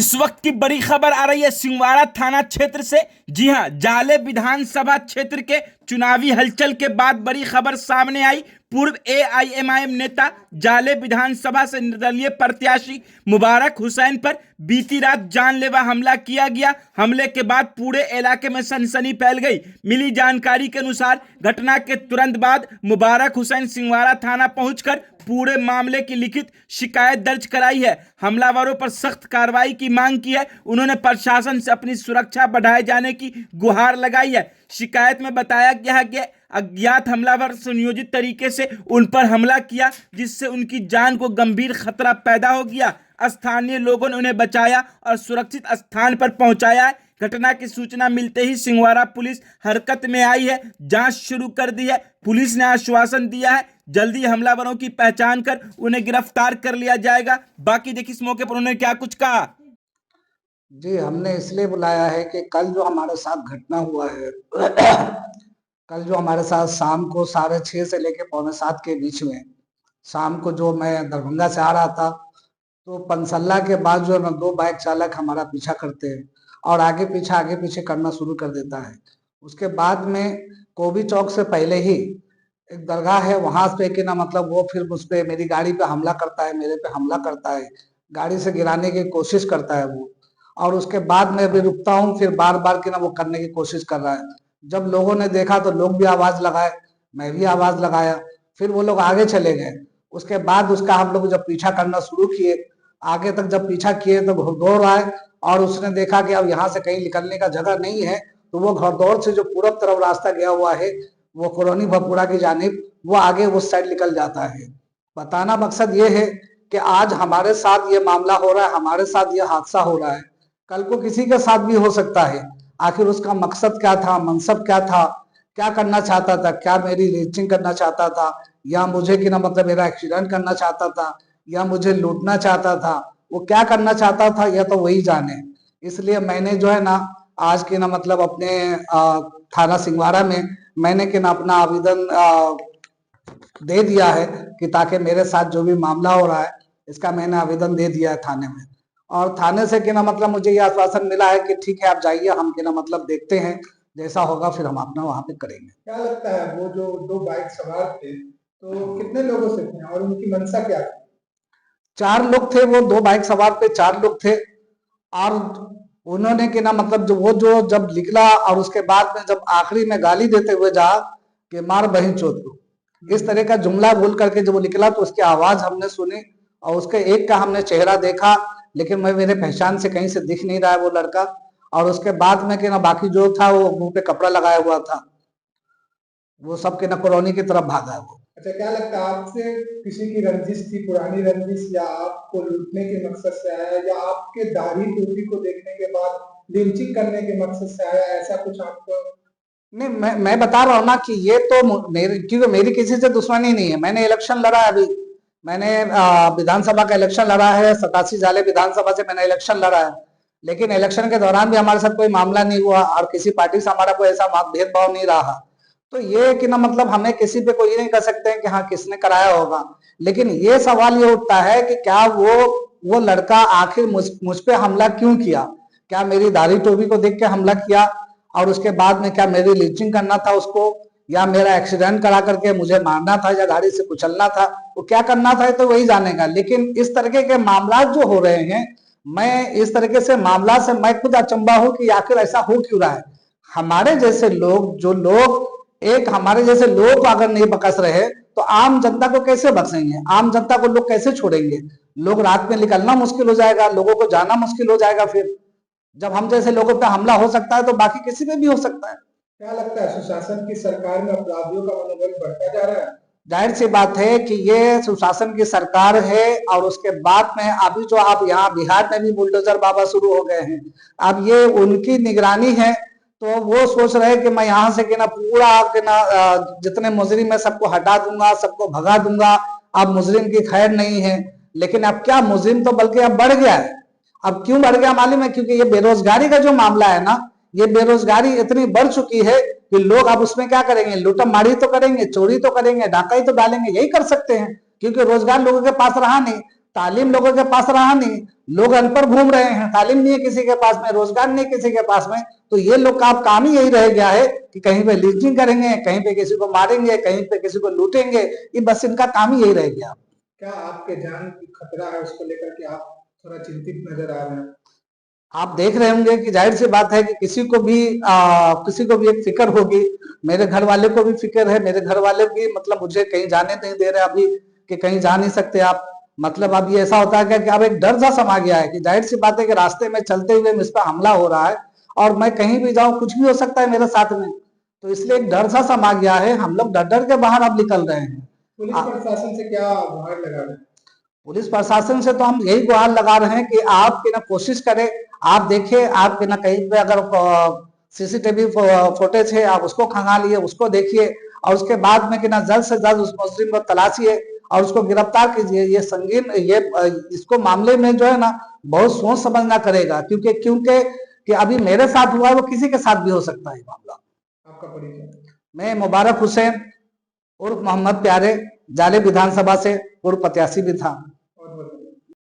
इस वक्त की बड़ी खबर आ रही है सिंहवाड़ा थाना क्षेत्र से। जी हां, जाले विधानसभा क्षेत्र के चुनावी हलचल के बाद बड़ी खबर सामने आई। पूर्व एआईएमआईएम नेता जाले विधानसभा से निर्दलीय प्रत्याशी मुबारक हुसैन पर बीती रात जानलेवा हमला किया गया। हमले के बाद पूरे इलाके में सनसनी फैल गई। मिली जानकारी के अनुसार घटना के तुरंत बाद मुबारक हुसैन सिंहवाड़ा थाना पहुंचकर पूरे मामले की लिखित शिकायत दर्ज कराई है। हमलावरों पर सख्त कार्रवाई की मांग की है। उन्होंने प्रशासन से अपनी सुरक्षा बढ़ाए जाने की गुहार लगाई है। शिकायत में बताया गया है कि अज्ञात हमलावर सुनियोजित तरीके से उन पर हमला किया, जिससे उनकी जान को गंभीर खतरा पैदा हो गया। स्थानीय लोगों ने उन्हें बचाया और सुरक्षित स्थान पर पहुंचाया है। घटना की सूचना मिलते ही सिंहवाड़ा पुलिस हरकत में आई है, जांच शुरू कर दी है। पुलिस ने आश्वासन दिया है जल्दी हमलावरों की पहचान कर उन्हें गिरफ्तार कर लिया जाएगा। बाकी देखिए इस मौके पर उन्होंने क्या कुछ कहा। जी, हमने इसलिए बुलाया है कि कल जो हमारे साथ घटना हुआ है कल जो हमारे साथ शाम को 6:30 से लेकर 6:45 के बीच में, शाम को जो मैं दरभंगा से आ रहा था, तो पंसल्ला के बाद जो है ना 2 बाइक चालक हमारा पीछा करते हैं और आगे पीछे करना शुरू कर देता है। उसके बाद में कोबी चौक से पहले ही एक दरगाह है, वहां पे कि ना मतलब वो फिर उस पे मेरी गाड़ी पे हमला करता है, मेरे पे हमला करता है, गाड़ी से गिराने की कोशिश करता है वो। और उसके बाद मैं भी रुकता हूँ, फिर बार बार कि ना वो करने की कोशिश कर रहा है। जब लोगों ने देखा तो लोग भी आवाज लगाए, मैं भी आवाज लगाया, फिर वो लोग आगे चले गए। उसके बाद उसका हम लोग जब पीछा करना शुरू किए, आगे तक जब पीछा किए तो घुड़दौड़ आए और उसने देखा कि अब यहाँ से कहीं निकलने का जगह नहीं है, तो वो घुड़दौड़ से जो पूरब तरफ रास्ता गया हुआ है, वो कॉलोनी भपुरा की जानिब, वो आगे उस साइड निकल जाता है। बताना मकसद ये है कि आज हमारे साथ ये मामला हो रहा है, हमारे साथ ये हादसा हो रहा है, कल को किसी के साथ भी हो सकता है। आखिर उसका मकसद क्या था, मनसब क्या था, क्या करना चाहता था, क्या मेरी लीचिंग करना चाहता था, या मुझे कि ना मतलब मेरा एक्सीडेंट करना चाहता था, या मुझे लूटना चाहता था, वो क्या करना चाहता था यह तो वही जाने। इसलिए मैंने जो है ना आज के ना मतलब अपने थाना सिंहवाड़ा में मैंने कि ना अपना आवेदन दे दिया है कि ताकि मेरे साथ जो भी मामला हो रहा है इसका मैंने आवेदन दे दिया है थाने में। और थाने से कि ना मतलब मुझे ये आश्वासन मिला है कि ठीक है आप जाइए, हम कि ना मतलब देखते हैं, जैसा होगा फिर हम अपना वहां पे करेंगे। क्या लगता है वो जो 2 बाइक सवार थे तो कितने लोगों से थे और उनकी मंशा क्या थी? 4 लोग थे, वो 2 बाइक सवार पे 4 लोग थे। और उन्होंने कि ना मतलब जो वो जो जब निकला और उसके बाद में जब आखिरी में गाली देते हुए जा कि मार बहन चोद को, इस तरह का जुमला बोल करके जब वो निकला तो उसकी आवाज हमने सुनी और उसके एक का हमने चेहरा देखा, लेकिन मैं मेरे पहचान से कहीं से दिख नहीं रहा है वो लड़का। और उसके बाद में कि ना बाकी जो था वो मुंह पे कपड़ा लगाया हुआ था, वो सब के ना कॉलोनी की तरफ भागा है वो। अच्छा, क्या लगता है आपसे किसी की रंजिश थी, पुरानी रंजिश, या आपको लूटने के मकसद से आया, या आपके दाढ़ी टोपी को देखने के बाद लिंचिंग करने के मकसद से आया, ऐसा कुछ आपको? नहीं, मैं बता रहा हूँ ना कि ये तो मेरी, क्योंकि मेरी किसी से दुश्मनी नहीं है। मैंने इलेक्शन लड़ा है, अभी मैंने विधानसभा का इलेक्शन लड़ा है, 87 जाले विधानसभा से मैंने इलेक्शन लड़ा है, लेकिन इलेक्शन के दौरान भी हमारे साथ कोई मामला नहीं हुआ और किसी पार्टी से हमारा कोई ऐसा भेदभाव नहीं रहा। तो ये कि ना मतलब हमें किसी पे कोई नहीं कर सकते हैं कि हाँ किसने कराया होगा, लेकिन ये सवाल ये उठता है कि क्या वो लड़का आखिर मुझ पे हमला क्यों किया? क्या मेरी दाढ़ी टोपी को देख के हमला किया और उसके बाद में क्या मेरी लीचिंग करना था उसको, या मेरा एक्सीडेंट करा करके मुझे मारना था, या गाड़ी से कुचलना था, वो क्या करना था तो वही जानेगा। लेकिन इस तरीके के मामला जो हो रहे हैं, मैं इस तरीके से मामला से मैं खुद अचंभा हूं कि आखिर ऐसा हो क्यों रहा है। हमारे जैसे लोग, जो लोग एक हमारे जैसे लोग को अगर नहीं बकस रहे तो आम जनता को कैसे बख्शेंगे? आम जनता को लोग कैसे छोड़ेंगे? लोग रात में निकलना मुश्किल हो जाएगा, लोगों को जाना मुश्किल हो जाएगा। फिर जब हम जैसे लोगों पे हमला हो सकता है तो बाकी किसी पे भी हो सकता है। क्या लगता है सुशासन की सरकार में अपराधियों का मनोबल बढ़ता जा रहा है? जाहिर सी बात है कि ये सुशासन की सरकार है और उसके बाद में अभी जो आप यहाँ बिहार में भी बुलडोजर बाबा शुरू हो गए हैं, अब ये उनकी निगरानी है। तो वो सोच रहे हैं कि मैं यहाँ से कि ना पूरा कि ना जितने मुजरिम है सबको हटा दूंगा, सबको भगा दूंगा, अब मुजरिम की खैर नहीं है। लेकिन अब क्या, मुजरिम तो बल्कि अब बढ़ गया है। अब क्यों बढ़ गया मालूम है? क्योंकि ये बेरोजगारी का जो मामला है ना, ये बेरोजगारी इतनी बढ़ चुकी है कि लोग अब उसमें क्या करेंगे? लूटम मारी तो करेंगे, चोरी तो करेंगे, डाका ही तो डालेंगे, यही कर सकते हैं, क्योंकि रोजगार लोगों के पास रहा नहीं। तालीम लोगों के पास रहा नहीं, लोग अनपढ़ घूम रहे हैं, तालीम नहीं है किसी के पास में, रोजगार नहीं है किसी के पास में, तो ये लोग का अब काम ही यही रह गया है कि कहीं पे लिंचिंग करेंगे, कहीं पे किसी को मारेंगे, कहीं पे किसी को लूटेंगे, ये बस इनका काम ही यही रह गया। क्या आपके जान की खतरा है उसको लेकर के आप थोड़ा चिंतित नजर आ रहे हैं? आप देख रहे होंगे कि जाहिर सी बात है कि किसी को भी एक फिक्र होगी। मेरे घर वाले को भी फिक्र है, मेरे घर वाले भी मतलब मुझे कहीं जाने नहीं दे रहे अभी, कि कहीं जा नहीं सकते आप। मतलब अब ये ऐसा होता है कि अब एक डर सा समा गया है कि जाहिर सी बात है कि रास्ते में चलते हुए मुझ पर हमला हो रहा है और मैं कहीं भी जाऊं कुछ भी हो सकता है मेरे साथ में, तो इसलिए एक डर सा समा गया है। हम लोग डर डर के बाहर अब निकल रहे हैं। पुलिस प्रशासन से क्या गुहार लगा रहे हैं? पुलिस प्रशासन से तो हम यही गुहार लगा रहे हैं कि आप ना कोशिश करें, आप देखिए, आप ना कहीं पे अगर सीसीटीवी फुटेज है आप उसको खंगालिए, उसको देखिए और उसके बाद में कि ना जल्द से जल्द उस मुजरिम को तलाशिए और उसको गिरफ्तार कीजिए। ये संगीन, ये इसको मामले में जो है ना बहुत सोच समझना करेगा, क्योंकि कि अभी मेरे साथ हुआ है वो किसी के साथ भी हो सकता है मामला। आपका परिचय? मैं मुबारक हुसैन उर्फ मोहम्मद प्यारे, जाले विधानसभा से पूर्व प्रत्याशी भी था।